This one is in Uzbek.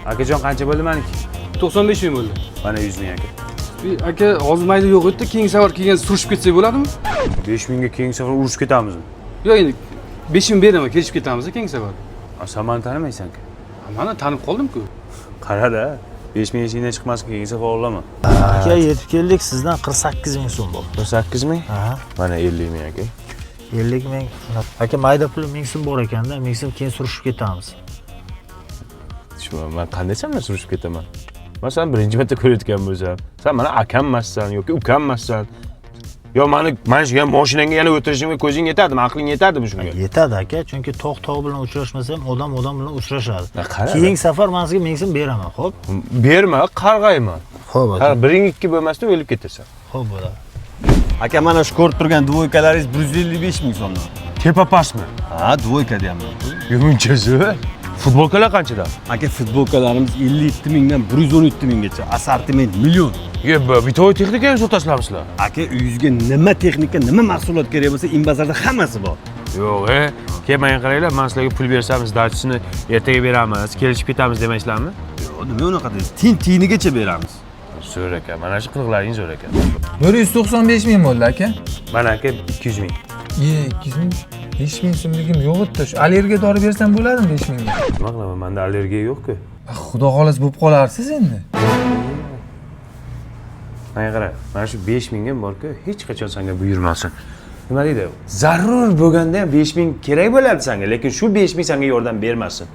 Akajon qancha bo'ldi meniki? 95 ming bo'ldi. Mana 100 ming aka. Aka, hozir mayda yo'q edi, keyingi safar kelgan surishib ketsak bo'ladimi? 5 mingga keyingi safar urushib ketamizmi? Yo'q, endi 5 ming beraman, kelishib ketamiz keyingi safar. Sen meni tanimaysan-ku. Mana tanib qoldim-ku. Qara-da, 5 ming esingdan chiqmasin, keyingi safar olaman. Aka, yetib keldik, sizdan 48 ming so'm bo'ldi. 48 ming? Ha. Mana 50 ming aka. 50 ming. Aka, mayda pul 1000 so'm bor ekanda, 1000 so'm keyin surishib ketamiz. Men qanday sendan surishib ketaman? Men sen birinchi marta ko'rayotgan bo'lsam, sen mana akammassan yoki ukammassan. Yo, mana shu mashinangga yana o'tirishimga ko'zing yetadimi, aqling yetadimi shunga? Yetadi aka, chunki tog' bilan uchrashmasa ham odam bilan uchrashadi. Qara. Keyingi safar men sizga 1000 so'm beraman, xo'p? Berma, qarg'ayman. Xo'p aka. Qara, biring ikki bo'lmasdan o'lib ketasan. Xo'p bo'ladi. Aka, mana shu ko'rib turgan dvoykalaringiz 155 ming so'mdan. Tepa pastmi? Ha, dvoyka deyapman. Munchasi. Futbolkalar qanchadan? Aka, futbolkalarimiz 57 mingdan 117 minggacha, assortiment million. Ye, bitoy texnikaga sotasizlar. Aka, uyingizga nima texnika, nima mahsulot kerak bo'lsa, Inbazarda hammasi bor. Yo'q, kelmang qaranglar, men sizlarga pul bersamiz, dachisini ertaga beramiz, kelishib ketamiz demaysizlarmi? Yo'q, nima unaqa deysiz? Tiyinigacha beramiz. Zo'r aka, mana shu qiliqlaringiz zo'r aka. 195 ming bo'ldi aka. Mana aka 200 ming. 200 ming. 5 ming so'mligim yo'q edi. Shu allergiya dori bersam bo'ladimi 5 mingga? Nima qilaman? Menda allergiya yo'q-ku. Xudo xolos bo'lib qolarsiz endi. Mana qara, mana shu 5 mingim bor-ku, hech qachon senga buyurmasin. Nima deydi? Zarur bo'lganda ham 5 ming kerak bo'ladi senga, lekin shu 5 ming senga yordam bermasin.